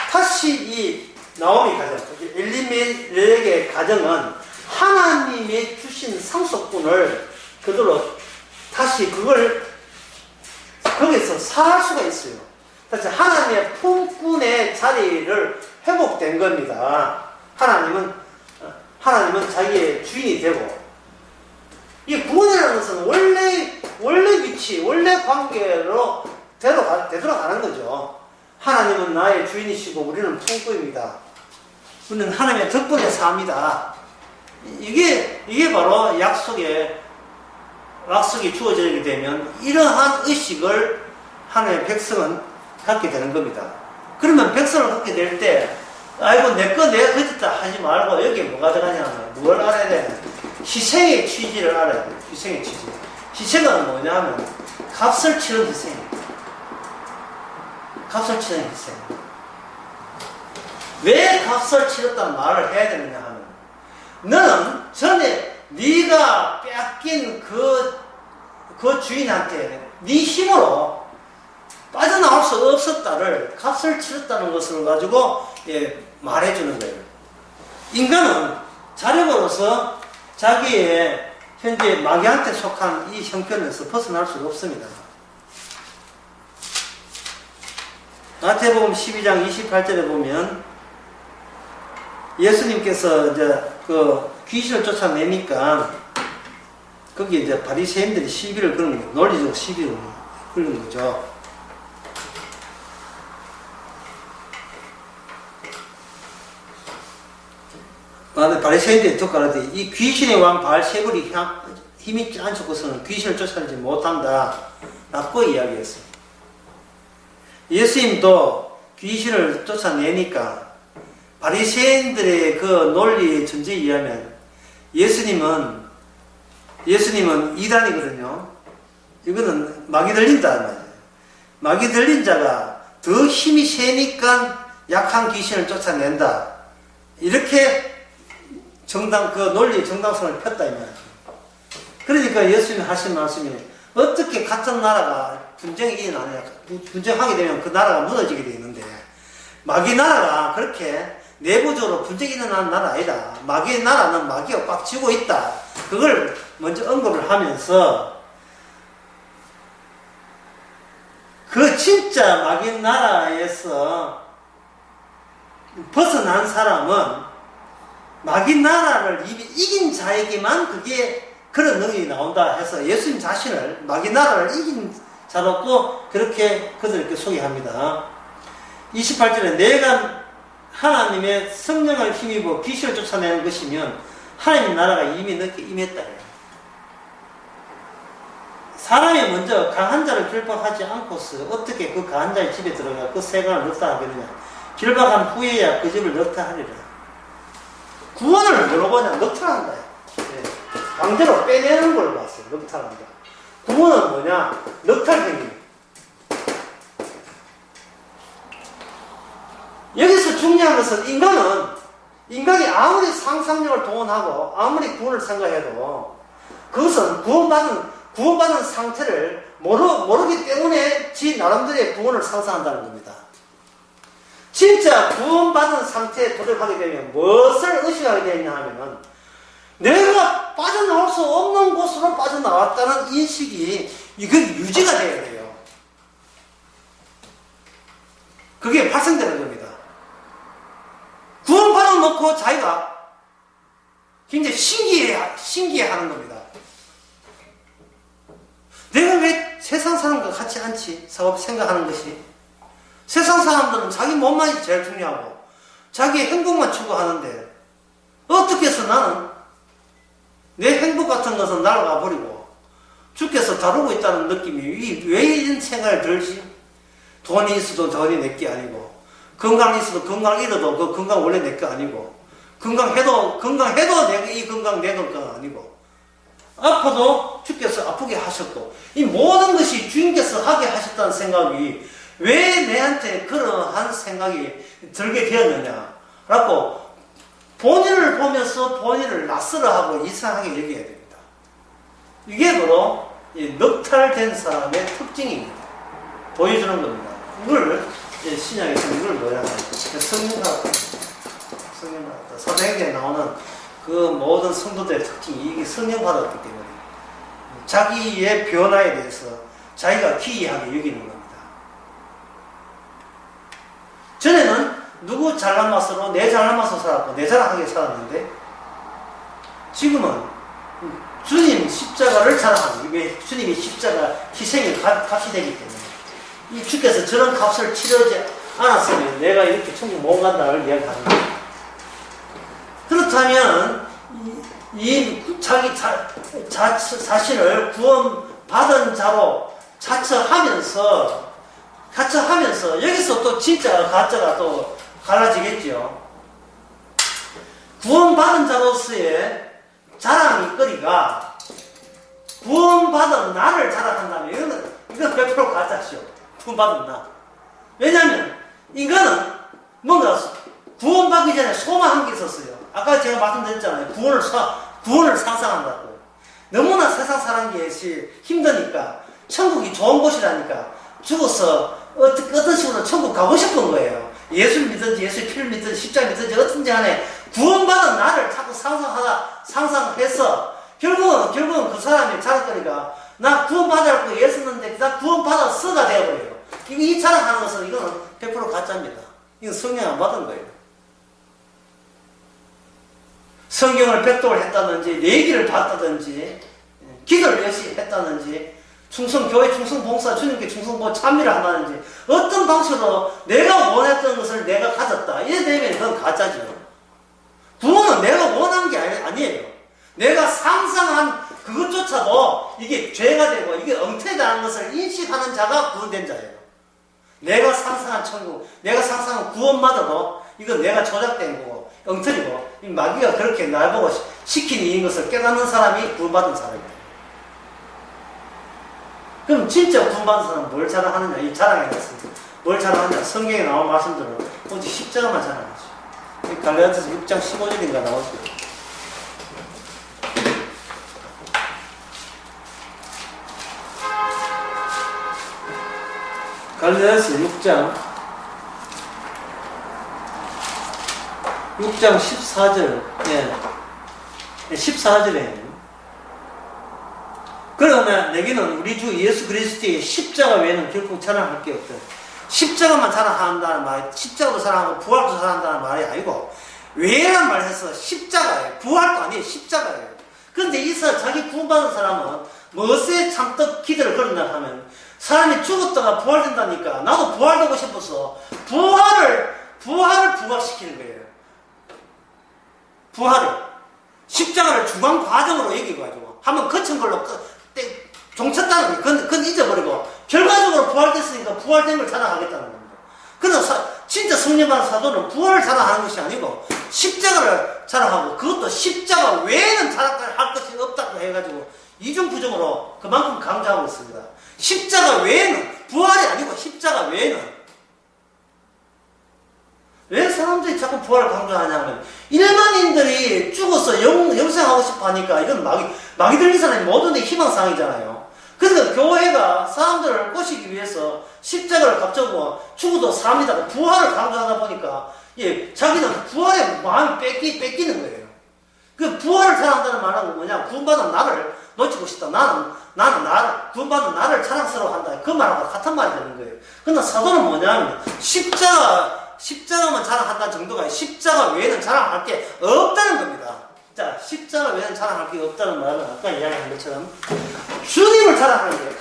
다시 이 나오미 가정, 엘리멜렉의 가정은 하나님이 주신 상속분을 그대로 다시 그걸 거기서 살할 수가 있어요. 다시 하나님의 품꾼의 자리를 회복된 겁니다. 하나님은 자기의 주인이 되고, 이 구원이라는 것은 원래 위치, 원래 관계로 되돌아가는 거죠. 하나님은 나의 주인이시고 우리는 품꾼입니다. 우리는 하나님의 덕분에 삽니다. 이게 바로 약속이 주어지게 되면 이러한 의식을 하나님의 백성은 갖게 되는 겁니다. 그러면 백성을 갖게 될 때, 아이고 내가 그랬다 하지 말고 여기에 뭐가 들어가냐면 뭘 알아야 돼? 희생의 취지를 알아야 돼. 희생의 취지. 희생은 뭐냐면 값을 치른 희생입니다. 값을 치른 희생. 왜 값을 치렀다는 말을 해야 되느냐 하면, 너는 전에 네가 뺏긴 그 주인한테 네 힘으로 빠져나올 수 없었다를 값을 치렀다는 것을 가지고 말해주는 거예요. 인간은 자력으로서 자기의 현재 마귀한테 속한 이 형편에서 벗어날 수가 없습니다. 마태복음 12장 28절에 보면 예수님께서 이제 그 귀신을 쫓아내니까 거기에 이제 바리새인들이 시비를 거는 거예요. 논리적으로 시비를 거는 거죠. 바리새인들이 듣고 가라되 이 귀신의 왕 바알세불이 힘있지 않고서는 귀신을 쫓아내지 못한다 라고 이야기했어요. 예수님도 귀신을 쫓아내니까 바리새인들의 그 논리 전제에 의하면 예수님은 이단이거든요. 이거는 마귀 들린다 말이에요. 마귀 들린 자가 더 힘이 세니까 약한 귀신을 쫓아낸다. 이렇게 그 논리의 정당성을 폈다 이 말이에요. 그러니까 예수님이 하신 말씀이, 어떻게 같은 나라가 분쟁이 일어나냐, 분쟁하게 되면 그 나라가 무너지게 되어 있는데, 마귀 나라가 그렇게 내부적으로 분쟁이 일어나는 나라 아니다. 마귀의 나라는 마귀가 꽉 쥐고 있다. 그걸 먼저 언급을 하면서, 그 진짜 마귀 나라에서 벗어난 사람은 마귀 나라를 이미 이긴 자에게만 그런 능력이 나온다 해서 예수님 자신을 마귀 나라를 이긴 자라고 그렇게 그들에게 소개합니다. 28절에 내가 하나님의 성령을 힘입어 귀신을 쫓아내는 것이면 하나님의 나라가 이미 너에게 임했다. 사람이 먼저 강한 자를 결박하지 않고서 어떻게 그 강한 자의 집에 들어가 그 세간을 넣다 하겠느냐. 결박한 후에야 그 집을 넣다 하리라. 구원을 뭐로 보냐? 넣다한다. 강제로 빼내는 걸 봤어요. 넣다한다. 구원은 뭐냐? 넣탈행위. 여기서 중요한 것은 인간이 아무리 상상력을 동원하고 아무리 구원을 생각해도 그것은 구원받은 상태를 모르기 때문에 지 나름대로의 구원을 상상한다는 겁니다. 진짜 구원받은 상태에 도달하게 되면 무엇을 의식하게 되냐 하면, 내가 빠져나올 수 없는 곳으로 빠져나왔다는 인식이 유지가 되어야 돼요. 그게 발생되는 겁니다. 구원받아 놓고 자기가 굉장히 신기해하는 겁니다. 내가 왜 세상 사람과 같지 않지? 생각하는 것이. 세상 사람들은 자기 몸만이 제일 중요하고 자기의 행복만 추구하는데, 어떻게 해서 나는 내 행복 같은 것은 날아가 버리고 주께서 다루고 있다는 느낌이 왜 이런 생각이 들지? 돈이 있어도 돈이 내게 아니고, 건강이 있어도 건강 잃어도 그 건강 원래 내게 아니고, 건강해도 내가 이 건강 내 건강 아니고, 아파도 주께서 아프게 하셨고, 이 모든 것이 주님께서 하게 하셨다는 생각이 왜 내한테 그러한 생각이 들게 되었느냐 라고 본인을 보면서 본인을 낯설어하고 이상하게 여겨야 됩니다. 이게 바로 넉탈된 사람의 특징입니다. 보여주는 겁니다. 이걸 신약에서 이걸 뭐야? 성령받았다. 사도행전에 나오는 그 모든 성도들의 특징이 이게 성령받았기 때문에 자기의 변화에 대해서 자기가 기이하게 여기는 겁니다. 전에는 누구 잘난 맛으로 내 잘난 맛으로 살았고 내 자랑하게 살았는데 지금은 주님 십자가를 자랑하는, 왜 주님이 십자가 희생의 값이 되기 때문에 이 주께서 저런 값을 치르지 않았으면 내가 이렇게 천국 못 간다를 이야기하는 거예요. 그렇다면 자기 자신을 구원받은 자로 자처하면서 여기서 또 진짜가 가짜가 또 갈라지겠죠. 구원받은 자로서의 자랑거리가 구원받은 나를 자랑한다면 이건 100% 가짜죠. 구원받은 나. 왜냐하면 인간은 뭔가 구원받기 전에 소망한 게 있었어요. 아까 제가 말씀드렸잖아요. 구원을 상상한다고. 너무나 세상 사는 것이 힘드니까 천국이 좋은 곳이라니까 죽어서 어떤 식으로 천국 가고 싶은 거예요. 예수를 믿든지 예수의 피를 믿든지 십자가 믿든지 어떤지 간에 구원받은 나를 자꾸 상상해서 결국은 그 사람의 자랑거리가 나 구원받았고 예수는데 나 구원받았어가 되어버려요. 이 자랑하는 것은 이거는 100% 가짜입니다. 이건 성령 안 받은 거예요. 성경을 백독을 했다든지 내기를 봤다든지 기도를 열심히 했다든지 교회 충성봉사 주님께 충성봉 참여를 한다든지 어떤 방식으로 내가 원했던 것을 내가 가졌다 이래 되면 그건 가짜죠. 구원은 내가 원한 게 아니에요. 내가 상상한 그것조차도 이게 죄가 되고 이게 엉터리다는 것을 인식하는 자가 구원된 자예요. 내가 상상한 천국, 내가 상상한 구원마저도 이건 내가 조작된 거고 엉터리고 마귀가 그렇게 나보고 시킨 이 것을 깨닫는 사람이 구원받은 사람이에요. 그럼 진짜 구원받은 사람은 뭘 자랑하느냐? 이 자랑에 대해서 뭘 자랑하느냐? 성경에 나온 말씀들은 오직 십자가만 자랑하죠. 갈라디아서 6장 15절인가 나오죠. 갈라디아서 6장 14절, 14절에 그러나 내게는 우리 주 예수 그리스도의 십자가 외에는 결코 자랑할 게 없다. 십자가만 자랑한다는 말이 십자가도 자랑하고 부활도 자랑한다는 말이 아니고 외란 말을 해서 십자가예요. 부활도 아니에요. 십자가예요. 그런데 이 사람, 자기 구원받은 사람은 무엇에 참떡 기대를 걸었나 하면 사람이 죽었다가 부활된다니까 나도 부활되고 싶어서 부활을 부각시키는 거예요. 부활을 십자가를 중간 과정으로 여기가지고 한번 거친 걸로 종쳤다는 거예요. 그건 잊어버리고 결과적으로 부활됐으니까 부활된 걸 자랑하겠다는 겁니다. 그러나 진짜 성령 받은 사도는 부활을 자랑하는 것이 아니고 십자가를 자랑하고 그것도 십자가 외에는 자랑할 것이 없다고 해가지고 이중부정으로 그만큼 강조하고 있습니다. 십자가 외에는 부활이 아니고 십자가 외에는 왜 사람들이 자꾸 부활을 강조하냐면 일반인들이 죽어서 영생하고 싶어 하니까 이건 마귀 들린 사람이 모든 데 희망사항이잖아요. 그러니까 교회가 사람들을 꼬시기 위해서 십자가를 갑자기 죽어도 삽니다. 부활을 강조하다 보니까 자기는 부활에 마음이 뺏기는 거예요. 그 부활을 자랑한다는 말은 뭐냐? 구원받은 나를 놓치고 싶다. 나는 구원받은 나를 자랑스러워한다. 그 말하고 같은 말이 되는 거예요. 그러나 사도는 뭐냐면 십자가만 자랑한다는 정도가 아니라 십자가 외에는 자랑할 게 없다는 겁니다. 자, 십자가 외에는 자랑할 게 없다는 말은 아까 이야기한 것처럼 주님을 자랑하는 거예요.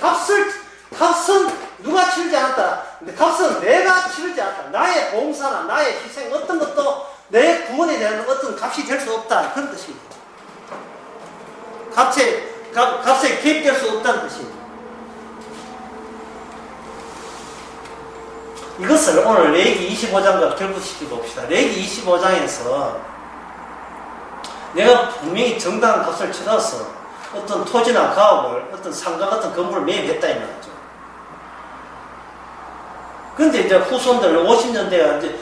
값은 누가 치르지 않았다. 근데 값은 내가 치르지 않았다. 나의 봉사나 나의 희생 어떤 것도 내 구원에 대한 어떤 값이 될 수 없다. 그런 뜻입니다. 값에 개입될 수 없다는 뜻입니다. 이것을 오늘 레위기 25장과 결부시켜 봅시다. 레위기 25장에서 내가 분명히 정당한 값을 치러서 어떤 토지나 가옥을 어떤 상가 같은 건물을 매입했다 이 말이죠. 그런데 이제 후손들 50년대가 이제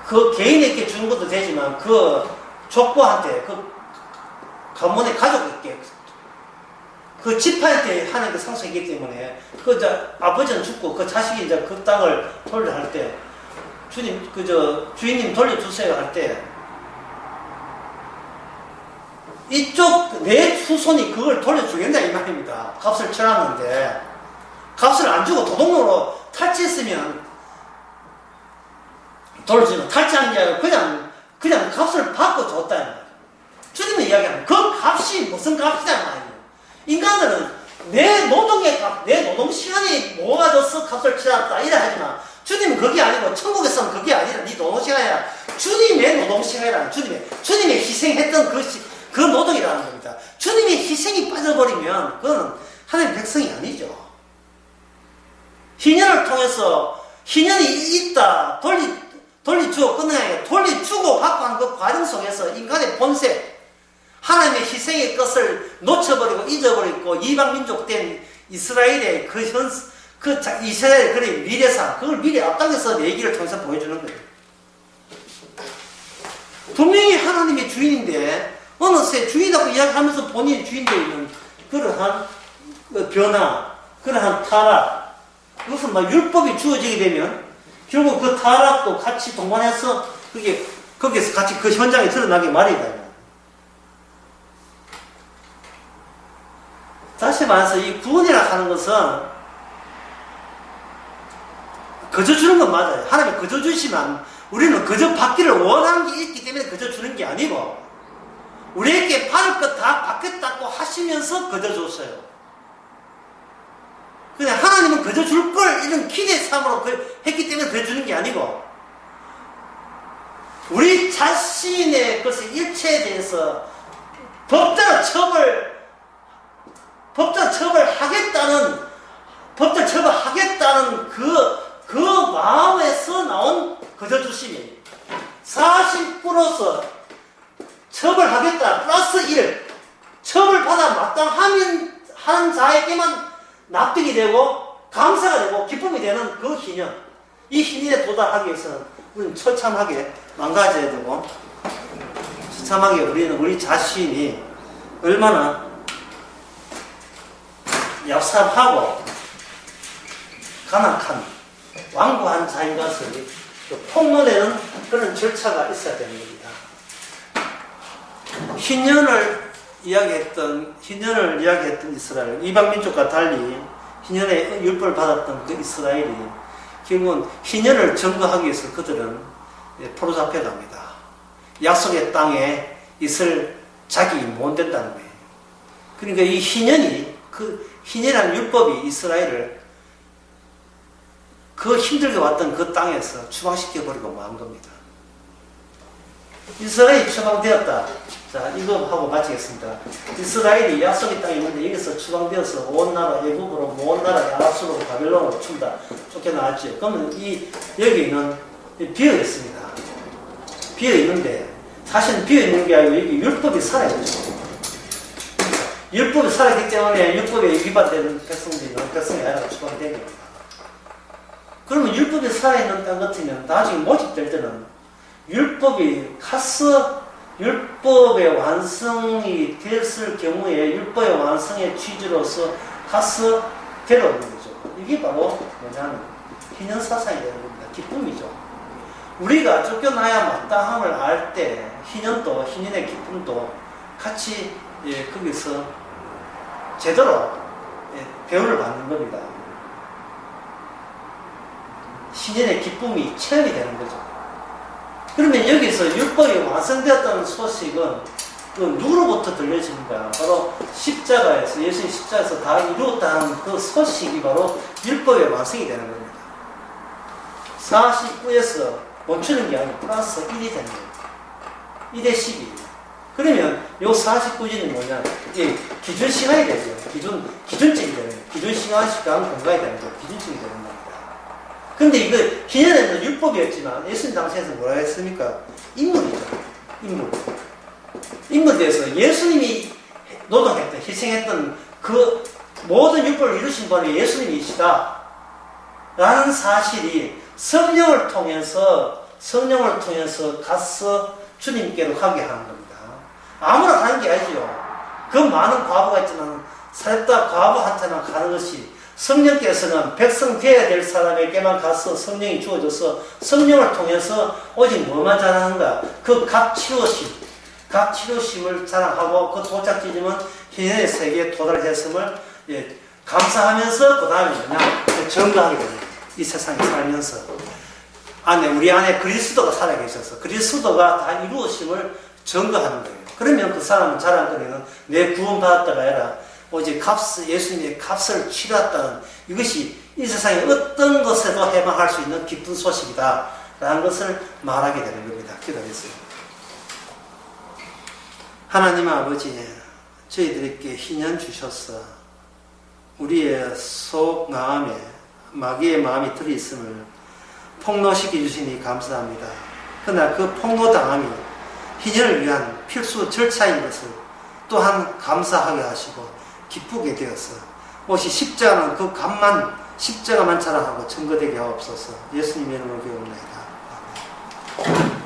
그 개인에게 주는 것도 되지만 그 족보한테 그 가문의 가족에게 그 지파한테 하는 그 상속이기 때문에 아버지는 죽고 그 자식이 이제 그 땅을 돌려할 때 주인님 돌려주세요 할 때 이쪽 내 후손이 그걸 돌려주겠냐 이 말입니다. 값을 쳐놨는데 값을 안 주고 도둑놈으로 탈취했으면 돌려주면 탈취한 게 아니라 그냥 값을 받고 줬다 이 말이에요. 주님은 이야기하는 그 값이 무슨 값이냐 말이에요. 인간들은 내 노동의 값, 내 노동 시간이 모아져서 값을 치렀다 이래 하지만 주님은 그게 아니고 천국에서는 그게 아니라 네 노동 시간이라 주님의 노동 시간이라는 주님의 희생했던 그 노동이라는 겁니다. 주님의 희생이 빠져버리면 그거는 하나님의 백성이 아니죠. 희년을 통해서 희년이 있다 돌려주고 끝내야 해요. 돌려주고 받고 하는 그 과정 속에서 인간의 본색 하나님의 희생의 것을 놓쳐버리고 잊어버리고 이방민족된 이스라엘의 이스라엘의 그 미래상 그걸 미리 앞당겨서 얘기를 통해서 보여주는 거예요. 분명히 하나님의 주인인데 어느새 주인이라고 이야기하면서 본인이 주인되어 있는 그러한 변화, 그러한 타락, 그것은 막 율법이 주어지게 되면 결국 그 타락도 같이 동반해서 거기에서 같이 그 현장에 드러나게 말이다. 다시 말해서 이 구원이라 하는 것은 거저 주는 건 맞아요. 하나님이 거저 주시면 우리는 거저 받기를 원하는 게 있기 때문에 거저 주는 게 아니고 우리에게 받을 것 다 받겠다고 하시면서 거저 줬어요. 그냥 하나님은 거저 줄 걸 이런 기대 삼으로 했기 때문에 거저 주는 게 아니고 우리 자신의 것의 일체에 대해서 법대로 처벌하겠다는 그 마음에서 나온 거저 주심이 40%서 처벌하겠다 플러스 1 처벌받아 마땅한 자에게만 납득이 되고 감사가 되고 기쁨이 되는 그 희년 이 희년에 도달하기 위해서는 우리는 처참하게 망가져야 되고 처참하게 우리 자신이 얼마나 얍삽하고 간악한 완고한 자인 것을 폭로내는 그런 절차가 있어야 되는 겁니다. 희년을 이야기했던 이스라엘, 이방민족과 달리 희년의 율법을 받았던 그 이스라엘이 결국은 희년을 증거하기 위해서 그들은 포로잡혀 갑니다. 약속의 땅에 있을 자격이 못 된다는 거예요. 그러니까 이 희년이 그 희년이라는 율법이 이스라엘을 그 힘들게 왔던 그 땅에서 추방시켜버리고 만 겁니다. 이스라엘이 추방되었다. 자, 이거 하고 마치겠습니다. 이스라엘이 약속의 땅에 있는데 여기서 추방되어서 온 나라 애국으로 온 나라 아랍수로 바벨론으로 쫓겨나왔죠. 그러면 여기는 비어있습니다. 비어있는데 사실은 비어있는 게 아니고 여기 율법이 살아있죠. 율법이 살아있기 때문에 율법에 위반되는 백성이 아니라 추방된 겁니다. 그러면 율법이 살아있는 땅 같으면 나중에 모집될 때는 율법의 완성이 됐을 경우에 율법의 완성의 취지로서 가서 데려오는 거죠. 이게 바로 뭐냐면 희년 사상이 되는 겁니다. 기쁨이죠. 우리가 쫓겨나야 마땅함을 알 때 희년의 기쁨도 같이 거기서 제대로 배우를 받는 겁니다. 희년의 기쁨이 체험이 되는 거죠. 그러면 여기서 율법이 완성되었다는 소식은 그 누구로부터 들려집니까? 바로 십자가에서, 예수님 십자가에서 다 이루었다는 그 소식이 바로 율법의 완성이 되는 겁니다. 49에서 멈추는 게 아니고 플러스 1이 되는 거예요. 1대 10이. 그러면 요 49주는 뭐냐? 이게 기준 시간이 되죠. 기준점이 되는 거예요. 기준 시간 공간이 되는 거예요. 기준점이 되는 겁니다. 근데 이거 기존에는 율법이었지만 예수님 당시에서 뭐라 했습니까? 인물이죠. 인물에 대해서 예수님이 노동했던, 희생했던 그 모든 율법을 이루신 분이 예수님이시다 라는 사실이 성령을 통해서 가서 주님께로 가게 하는 겁니다. 아무나 가는 게 아니죠. 그 많은 과부가 있지만 사렙다 과부한테만 가는 것이 성령께서는 백성 되어야 될 사람에게만 가서 성령이 주어져서 성령을 통해서 오직 뭐만 잘하는가? 그 값 치우심, 각 치료심을 자랑하고 그 도착지점은 희년의 세계에 도달했음을 감사하면서 그 다음에 뭐냐 증거하게 됩니다. 이 세상에 살면서 우리 안에 그리스도가 살아계셔서 그리스도가 다 이루어심을 증거하는 거예요. 그러면 그 사람은 자랑거리는 내 구원받았다가 아니라 오직 예수님의 값을 치렀다는 이것이 이 세상에 어떤 것에도 해방할 수 있는 기쁜 소식이다 라는 것을 말하게 되는 겁니다. 기도하겠습니다. 하나님 아버지, 저희들에게 희년 주셔서 우리의 속 마음에 마귀의 마음이 들어있음을 폭로시켜 주시니 감사합니다. 그러나 그 폭로당함이 희년을 위한 필수 절차인 것을 또한 감사하게 하시고 기쁘게 되어서 오시 십자가는 그 값만 십자가만 자랑하고 증거되게 하옵소서. 예수님의 이름으로 기도합니다. 아멘.